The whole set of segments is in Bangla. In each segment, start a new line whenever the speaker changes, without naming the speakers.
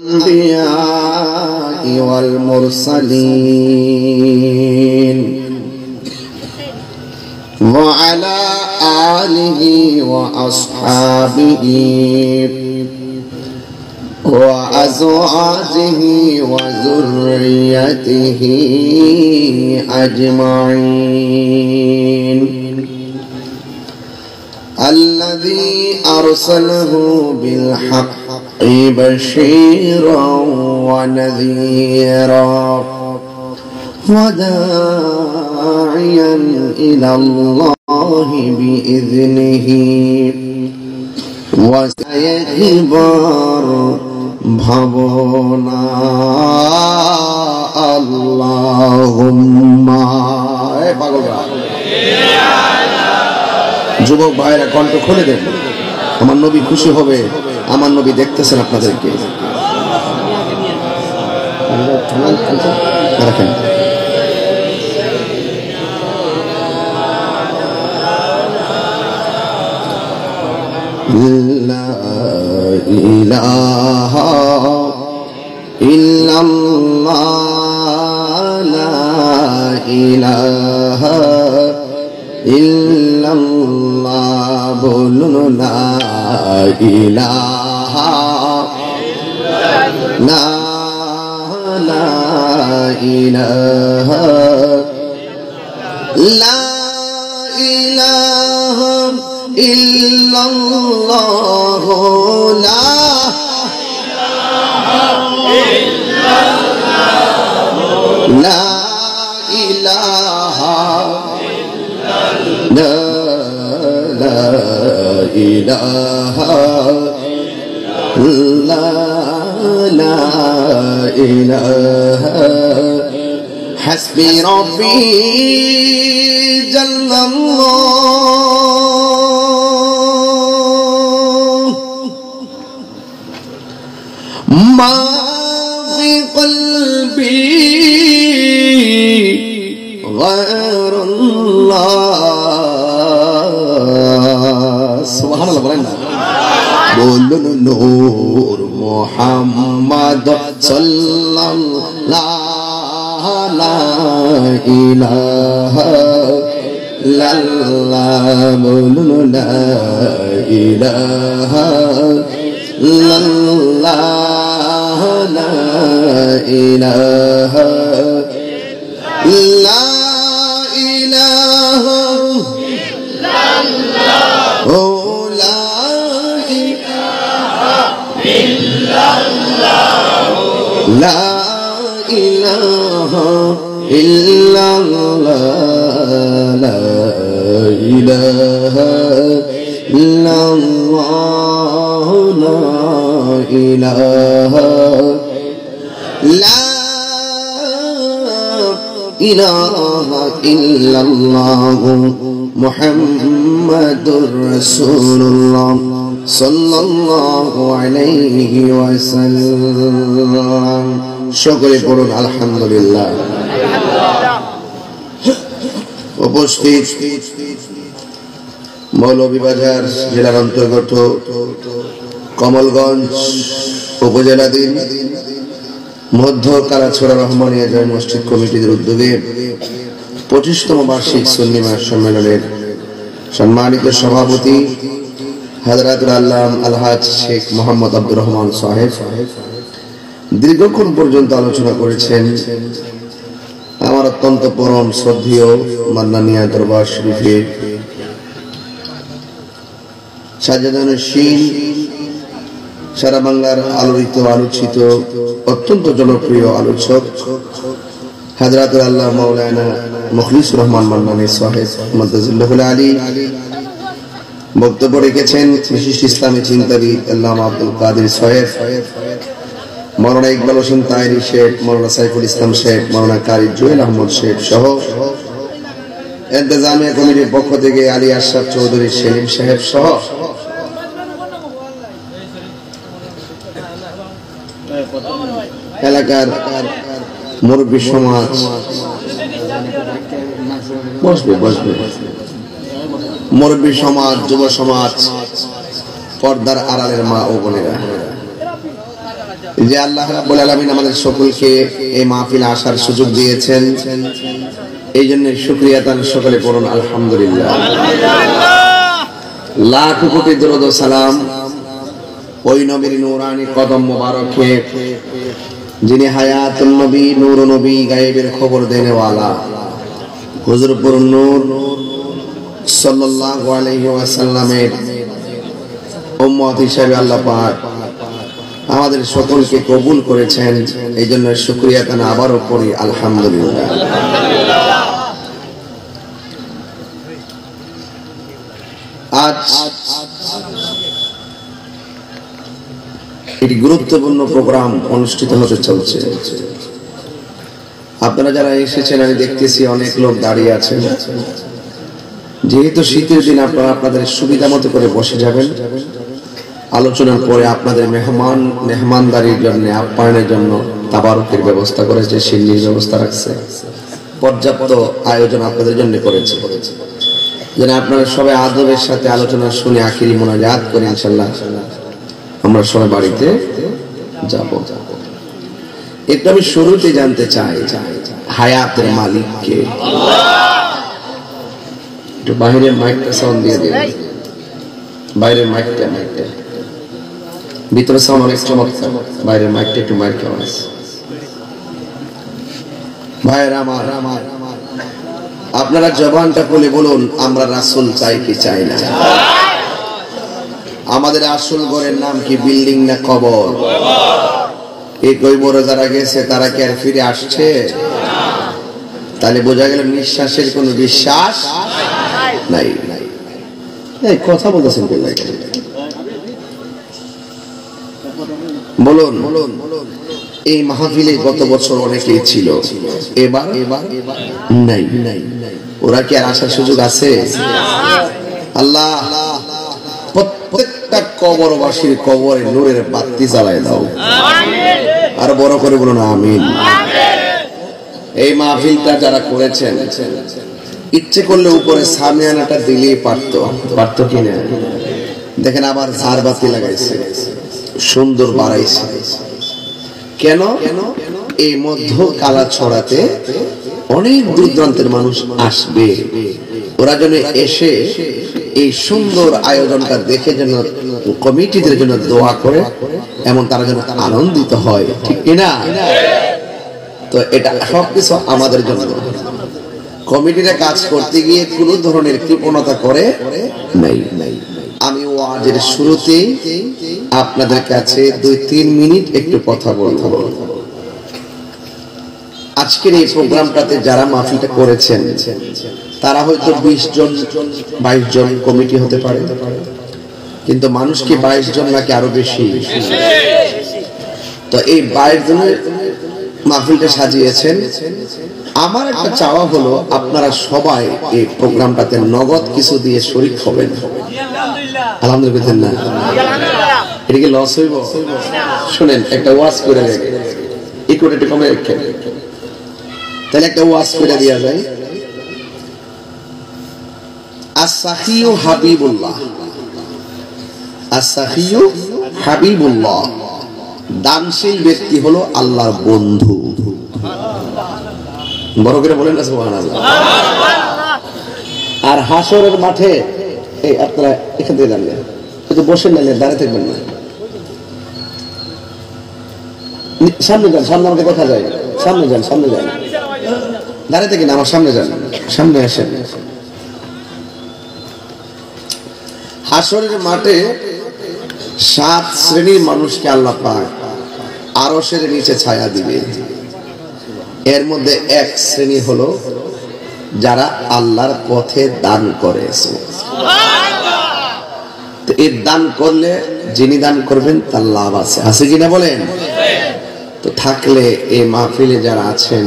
الأنبياء والمرسلين وعلى آله وأصحابه وأزواجه وذريته أجمعين الذي أرسله بالحق بشيرا ونذيرا وداعيا إلى الله بإذنه وسيكبر ভাবনা আল্লাহুম্মা যুবক ভাইরা কণ্ঠ খুলে দেন, আমার নবী খুশি হবে। আমার নবী দেখতেছেন আপনাদেরকে। রাখেন লা ইলাহা ইল্লাল্লাহ লা ইলাহা ইল্লাল্লাহ বলুন লা ইলাহা লা ইলাহা লা ইলাহা ইল্লাল্লাহ লা লা ইলাহা লা ইলাহা লা ইলাহা হাসবি রাব্বি জাল্লাল্লাহ মা ফি কলবি গায়রুল্লাহ। সুবহানাল্লাহ বলেন না, বলুন নূর মুহাম্মদ সাল্লাল্লাহু লা ইলাহা ইল্লাল্লাহ বলুন লা ইলাহা ইল্লাল্লাহ লা ইলাহা লা ইলাহা ইল্লাল্লাহ ও লা ইলাহা ইল্লাল্লাহ লা ইলাহা ইল্লাল্লাহ লা ইলাহা ইল্লাল্লাহ লা ইলাহা লা ইলাহা ইল্লাল্লাহ মুহাম্মাদুর রাসূলুল্লাহ সাল্লাল্লাহু আলাইহি ওয়াসাল্লাম। সকলে পড়ুন আলহামদুলিল্লাহ। উপস্থিত মৌলভীবাজার জেলার অন্তর্গত কমলগঞ্জ উপজেলাধীন মধ্য কালাছড়া রহমানিয়া জামে মসজিদ কমিটির উদ্যোগে 25তম বার্ষিক সুন্নি সম্মেলনের সম্মানিত সভাপতি হযরতুল আল্লামা আলহাজ শেখ মোহাম্মদ আব্দুর রহমান সাহেব দীর্ঘক্ষণ পর্যন্ত আলোচনা করেছেন। আমার অত্যন্ত পরম শ্রদ্ধেয় মান্নানিয়া দরবার শরীফের সাজাদানের শীন সারা বাংলার আলোড়িত আলোচিত অত্যন্ত জনপ্রিয় আলোচক হযরতুল আল্লাহ মাওলানা মুখলিসুর রহমান মান্নানী সাহেব মাদ্দাজিল্লাহুল আলী বক্তব্য রেখেছেন। বিশিষ্ট ইসলামী চিন্তাবিদ আল্লামা আব্দুল কাদের সাহেব, মাওলানা ইকবাল হোসেন তাহেরি শেখ, মাওলানা সাইফুল ইসলাম শেখ, মাওলানা কারি জুয়েল আহমদ শেখ সহ ইন্তেজামিয়া কমিটির পক্ষ থেকে আলী আশরাফ চৌধুরী সেলিম সাহেব সহ এলাকার মুরব্বী সমাজ বসবে মুরব্বী সমাজ, যুব সমাজ, পর্দার আড়ালের মা ও বোনেরা, যে আল্লাহ রাব্বুল আলামিন আমাদের সকলকে এই মাহফিলে আসার সুযোগ দিয়েছেন, এই জন্য শুকরিয়া তান সকলে পড়ুন আলহামদুলিল্লাহ। লাখ কোটি দরুদ ও সালাম ওই নবীর নূরানি কদম মোবারকে, যিনি হায়াতুন নবী, নূর নবী, গায়েবের খবর দেনেওয়ালা হুজুর পুরুন নূর সাল্লাল্লাহু আলাইহি ওয়াসাল্লামের উম্মত হিসেবে আল্লাহ পাক আমাদের সকলকে কবুল করেছেন, এই জন্য শুকরিয়া তান আবারও করি আলহামদুলিল্লাহ। আজ একটি গুরুত্বপূর্ণ প্রোগ্রাম অনুষ্ঠিত হতে চলছে। আপনারা যারা এসেছেন আমি দেখতেছি অনেক লোক দাঁড়িয়ে আছেন। যেহেতু শীতের দিন আপনারা আপনাদের সুবিধা মতো করে বসে যাবেন। আলোচনার পরে আপনাদের মেহমানদারির জন্য, আপ্যায়নের জন্য তাবারুকের ব্যবস্থা করেছে, সিন্নির ব্যবস্থা রাখছে, পর্যাপ্ত আয়োজন আপনাদের জন্য করেছে। যেন আপনারা সবাই আদবের সাথে আলোচনা শুনে আখিরি মোনাজাত করে ইনশাআল্লাহ আমরা সবাই বাড়িতে যাব। একটু আমি শুরুতে জানতে চাই হায়াতের মালিক কে? একটু বাইরের মাইকটা সাউন্ড দিয়ে দিন, বাইরের মাইকটা ভিতরে সাউন্ড অনেক চমৎকার, বাইরের মাইকটা একটু মাইক কেমন আছে? ভাইয়েরা আমার, আপনারা জবানটা খুলে বলুন আমরা রাসূল চাই কি চাই না? আমাদের আসল ঘরের নাম কি বিল্ডিং না কবর? এই কবরে যারা গেছে তারা কি আর ফিরে আসছে? তাহলে বোঝা গেল নিঃশ্বাসের কোনো বিশ্বাস নাই। এই কথা বলতেছেন বলুন। এই মাহফিলে গত বছর অনেকেই ছিল, এবার নাই। ওরা কি আর আসার সুযোগ আছে? আল্লাহ প্রত্যেকটা কবরবাসীর কবরে নূরের বাতি জ্বালায় দাও, আর বড় করে বলুন আমিন। এই মাহফিলটা যারা করেছেন ইচ্ছে করলে উপরে সামিয়ানাটা দিলেই পারত কিনা? দেখেন আবার ঝাড়বাতি লাগাইছে, সুন্দর বাড়াইছে। কেন? এই মধ্য কালা ছড়াতে অনেক দূর দূরান্তের মানুষ আসবে, ওরা যেন এসে এই সুন্দর আয়োজনটা দেখে যেন কমিটিদের জন্য দোয়া করে, এমন তারা যেন আনন্দিত হয়, ঠিক কিনা? তো এটা সবকিছু আমাদের জন্য। কমিটিরা কাজ করতে গিয়ে কোন ধরনের কৃপণতা করে নাই। আমি ওয়াজের শুরুতেই আপনাদের কাছে 2-3 মিনিট একটু কথা বলবো। আজকের এই প্রোগ্রামটাতে যারা মাহফিলটা করেছেন তারা হয়তো 20 জন 22 জন কমিটি হতে পারে, কিন্তু মানুষ কি 22 জন নাকি আরো বেশি? তো এই 22 জনের মাহফিলটা সাজিয়েছেন। আমার একটা চাওয়া হলো আপনারা সবাই এই প্রোগ্রামটাতে নগদ কিছু দিয়ে শরীক হবেন। আলহামদুলিল্লাহ না? এটা কি লস হইব? শুনেন, একটা ওয়াজ করে দেখে ইকুইটি কমে রেখে, তাহলে একটা ওয়াজ করে দেওয়া যায়। as-sakhiyu habibullah, as-sakhiyu habibullah, দানশীল ব্যক্তি হলো আল্লাহর বন্ধু। বড় করে বলেন না সুবহানাল্লাহ। আর হাসরের মাঠে এই আপনারা এখান থেকে দাঁড়িয়ে একটু বসেন, না দাঁড়িয়ে থাকবেন না, সামনে যান, সামনে আমাকে দেখা যায়, সামনে যান, দাঁড়িয়ে থাকেন, আমার সামনে যান, সামনে আসেন। হাসরের মাঠে 7 শ্রেণীর মানুষকে আল্লাহ পাক আরশের নিচে ছায়া দিবে। এর মধ্যে এক শ্রেণী হলো যারা আল্লাহর পথে দান করেছে। তো এই দান করলে যিনি দান করবেন তার লাভ আছে, আছে কিনা বলেন? তো থাকলে এই মাহফিলে যারা আছেন,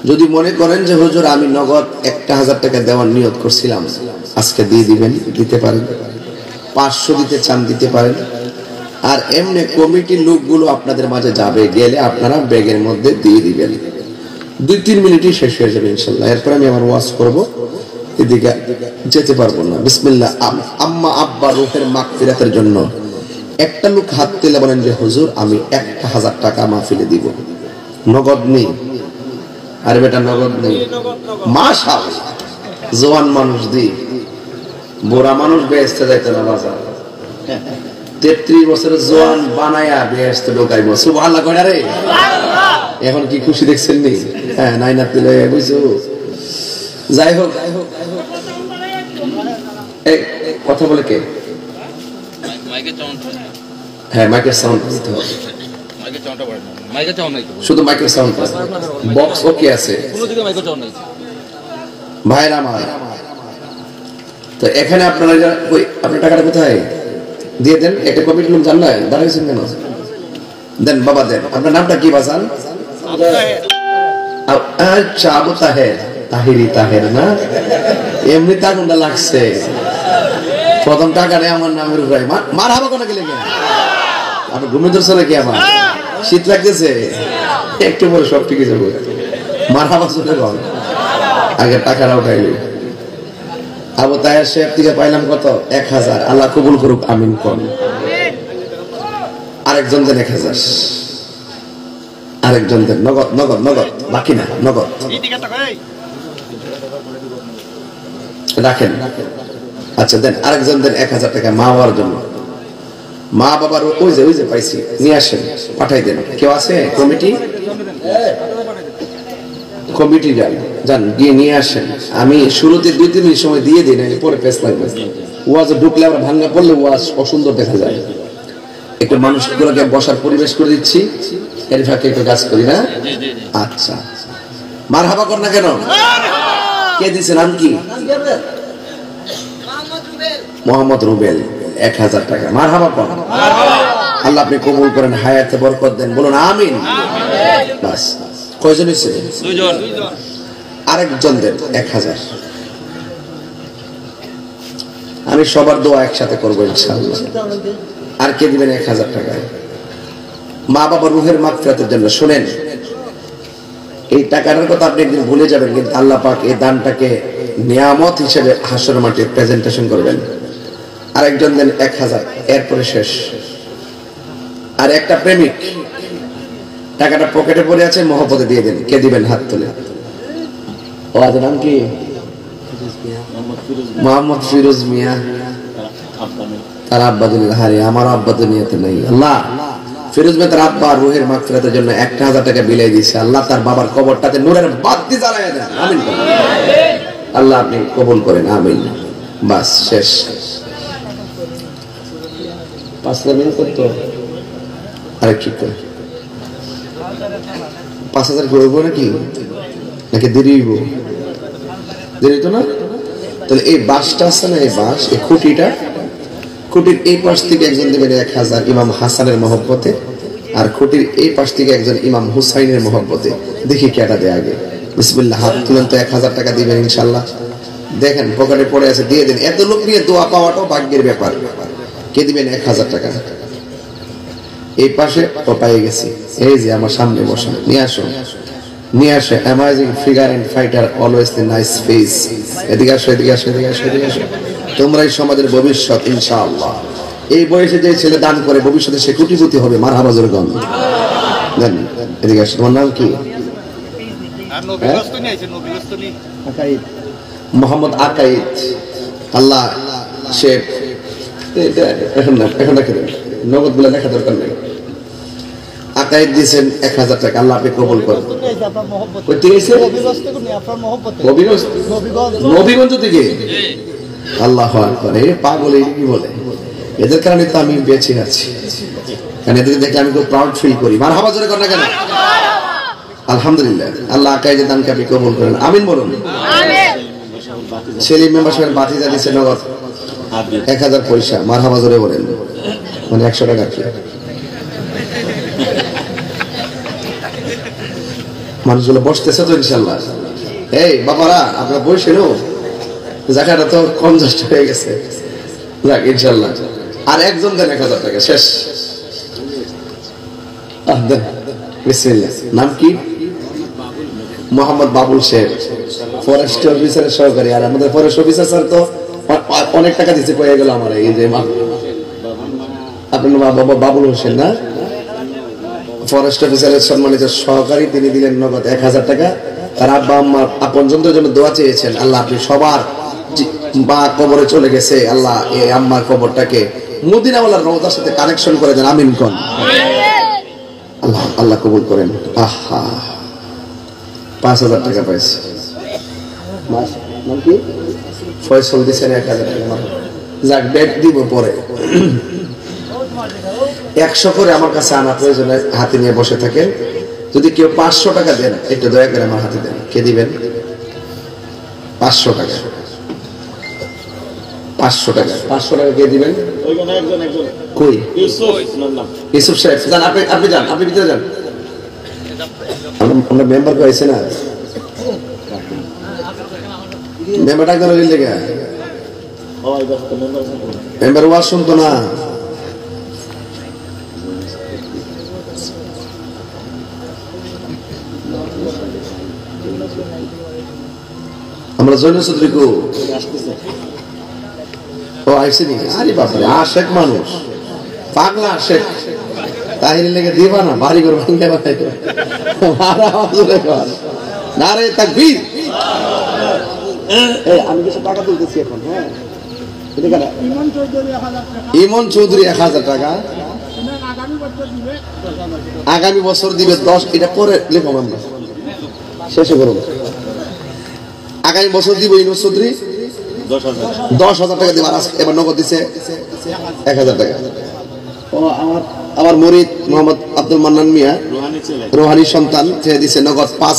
যদি মনে করেন যে হুজুর আমি নগদ 1000 টাকা দেওয়ার নিয়ত করছিলাম, আজকে দিয়ে দিবেন, দিতে পারেন। 500 দিতে চান, দিতে পারেন। আর এমনি কমিটির লোকগুলো আপনাদের মাঝে যাবে, গেলে আপনারা ব্যাগের মধ্যে দিয়ে দিবেন। 2-3 মিনিটই শেষ হয়ে যাবে ইনশাআল্লাহ। এরপর আমি আমার ওয়াজ করব, এদিকে যেতে পারবো না। বিসমিল্লাহ। আম্মা আব্বা রূহের মাগফিরাতের জন্য একটা লোক হাত তুলে বলেন যে হুজুর আমি 1000 টাকা মাহফিলে দিব, নগদ নেই। আরে বেটা নগদ নেই, মাশাআল্লাহ জওয়ান মানুষ দি, বুড়া মানুষ বেহেশতে যাইতে না বাজার। 33 বছরের জওয়ান বানায়া বেহেশতে ঢোকাইব, সুবহানাল্লাহ কইরা রে। এখন কি খুশি দেখছেন নি? হ্যাঁ নাই না তুলে বুঝছো। যাই হোক, এই কথা বলে কে? হ্যাঁ মাইকের সাউন্ড দিতে হবে, শুধু মাইকের সাউন্ড। বক্স ওকে আছে ভাইরা আমার। তো এখানে আপনারা ওই আপনার টাকাটা কোথায় দিয়ে দেন? একটা কমিটি লোক জান না দাঁড়াইছেন কেন? দেন বাবা দেন। আপনার নামটা কি বাজান? আচ্ছা আবু তাহের, তাহিরি তাহের না, এমনি তাগুনটা লাগছে। প্রথম টাকাটা আমার নামের উপরে মার হাবা কোনা গেলে কেন? আপনি ঘুমে ধরছে নাকি? আমার শীত লাগতেছে, একটু পরে সব ঠিক যাবে। মার হাবা চলে গেল, আগে টাকাটা উঠাইলি। আবু তাহের সাহেব থেকে পাইলাম কত? 1000। আল্লাহ কবুল করুক, আমিন কোন। আরেকজন দেন 1000, আরেকজন দেন নগদ, নগদ নগদ, বাকি না নগদ রাখেন। আচ্ছা দেন, আরেকজন দেন 1000 টাকা মা বাবার জন্য। মা বাবার ওই যে পাইছি, নিয়ে আসেন, পাঠাই দেন। কেউ আছে কমিটি? কমিটি যান গিয়ে নিয়ে আসেন। আমি শুরুতে 2-3 মিনিট সময় দিয়ে দিই, না পরে পেস লাগবে। ওয়াজ ঢুকলে আমরা ভাঙ্গা পড়লে ওয়াজ অসুন্দর দেখা যায়। একটু মানুষগুলোকে বসার পরিবেশ করে দিচ্ছি, এর ফাঁকে একটু কাজ করি না? আচ্ছা মারহাবা কর না কেন? কে দিছে? নাম কি? মোহাম্মদ রুবেল, 1000 টাকা। মারহাবা কর। আল্লাহ আপনি কবুল করেন, হায়াতে বরকত দেন, বলুন আমিন। বাস কয়জন হয়েছে? 2 জন। আরেকজন দেন 1000। আমি সবার দোয়া একসাথে করবো ইনশাআল্লাহ। আর কে দিবেন 1000 টাকা? মা বাবার রুহের মাগফিরাতের জন্য। শুনেন, এই টাকাটার কথা আপনি একদিন ভুলে যাবেন, কিন্তু আল্লাহ পাক এই দানটাকে নিয়ামত হিসেবে হাসর মাঠে প্রেজেন্টেশন করবেন। আরেকজন দেন 1000, এরপরে শেষ। আর একটা প্রেমিক টাকাটা পকেটে পড়ে আছে, মহব্বতে দিয়ে দেন। কে দিবেন? হাত তুলে। ও আদের নাম কি? মোহাম্মদ ফিরোজ মিয়া। তার আব্বা দিন, হারে আমার আব্বা তো নিয়তে নাই। আল্লাহ ফিরোজ মিয়া তার আব্বা রুহের মাগফিরাতের জন্য 1000 টাকা বিলাই দিয়েছে। আল্লাহ তার বাবার কবরটাতে নূরের বাতি জ্বালায় দেন, আমিন। আল্লাহ আপনি কবুল করেন, আমিন। বাস শেষ। 5 মিনিট করতো আরে কি করে 5000 করবো নাকি দেরি হইব? দেরি তো না। তাহলে এই বাসটা আছে না, এই বাস, এই খুঁটির এই পাশ থেকে একজন দেবেন 1000 ইমাম হাসানের মহব্বতে, আর খুঁটির এই পাশ থেকে একজন ইমাম হুসাইনের মহব্বতে। দেখি কেটা দেয় আগে। বিসমিল্লাহ। হাত তুলেন তো 1000 টাকা দিবেন ইনশাল্লাহ। দেখেন পকেটে পড়ে আছে, দিয়ে দেন। এত লোক নিয়ে দোয়া পাওয়াটাও ভাগ্যের ব্যাপার। কে দিবেন 1000 টাকা? এই পাশে ও পাই গেছি, এই যে আমার সামনে বসা। নিয়ে আসো, নিয়ে আসো। Amazing figure and fighter, always the nice face. এদিকে আসো, এদিকে আসো, এদিকে আসো, এদিকে আসো। তোমরাই সমাজের ভবিষ্যৎ ইনশাআল্লাহ। এই বয়সে যে ছেলে দান করে ভবিষ্যতে সে কোটিপতি হবে। মারহাবা জোরে গণ। দেন, এদিকে আসো। তোমার নাম কি? মোহাম্মদ আকাইদ। আল্লাহ সে এখন রেখে দেন, নগদ গুলা দেখা দরকার নেই। আকাইদ দিয়েছেন 1000 টাকা। আল্লাহ আপনি কবুল করেন। নবীগঞ্জ থেকে? আল্লাহু আকবার। এই পাগল কি বলে? এদের কারণে তো আমি বেঁচে আছি, কারণ এদেরকে দেখে আমি খুব প্রাউড ফিল করি। মারহাবা জোরে কর না কেন? আলহামদুলিল্লাহ। আল্লাহ আকাইদের দানকে আপনি কবুল করেন, আমিন বলুন। সেলিম মেম্বার সাহেব বাতিজা দিচ্ছে নগদ 1000 পয়সা। মারহাবা জোরে বলেন, মানে 100 টাকা। মানুষগুলো বসতেছে তো ইনশাল্লাহ। এই বাবারা আপনারা বসেন, জায়গাটা তো কনজাস্ট হয়ে গেছে। যাক ইনশাল্লাহ। আর একজন দেন 1000 টাকা। শেষ। দেন বিসমিল্লাহ। নাম কি? মোহাম্মদ বাবুল শেখ, ফরেস্ট অফিসারের সহকারী। আর আমাদের ফরেস্ট অফিসার স্যার তো অনেক টাকা দিচ্ছে, কয়ে গেল আমার। এই যে আপনার বাবা বাবুল হোসেন না, ফরেস্ট অফিসারের সম্মানিত সহকারী, তিনি দিলেন নগদ 1000 টাকা। তার আব্বা আম্মার আপনজনদের জন্য দোয়া চেয়েছেন, আল্লাহ আপনি সবার মা কবরে চলে গেছে, আল্লাহ এই আম্মার কবরটাকে মদিনাওয়ালার রওজার সাথে কানেকশন করে দেন, আমিন কোন। আল্লাহ আল্লাহ কবুল করেন। আহা 5000 টাকা পাইছে, নাম কি ফয়সাল দিছেন 1000 টাকা। যাক ব্যাগ দিব পরে। 100 করে আমার কাছে আনা প্রয়োজনে হাতে নিয়ে বসে থাকেন। যদি কেউ 500 টাকা দেন একটু দয়া করে আমার হাতে দেন। কে দিবেন? 500 টাকা, 500 টাকা, 500 টাকা কে দিবেন? কই ইউসুফ সাহেব যান, আপনি যান, আপনি ভিতরে যান। আমরা মেম্বার কয়েছে না, মেম্বার ডাক দেওয়া লেগে মেম্বার ওয়াজ শুনতো না। আমরা জৈন চৌধুরী কো ও আইসি নি? আরে বাপরে, আশেক মানুষ, পাগলা আশেক, তাই লেগে দিবা না বাড়ি করে ভাঙলে বানাইতো। নারে তাকবীর। আমি কিছু টাকা তুলতেছি এখন। হ্যাঁ, ইমন চৌধুরী 1000 টাকা আগামী বছর দিবে 10। এটা পরে লেখো, আমরা শেষে করব। আগামী বছর দিব ইমন চৌধুরী 10,000 টাকা দিবার। এবার নগদ দিছে 1000 টাকা। ও আমার মরিদ মোহাম্মদ আব্দুল মান্নান মিয়া রোহানি সন্তান, সে দিছে নগদ 5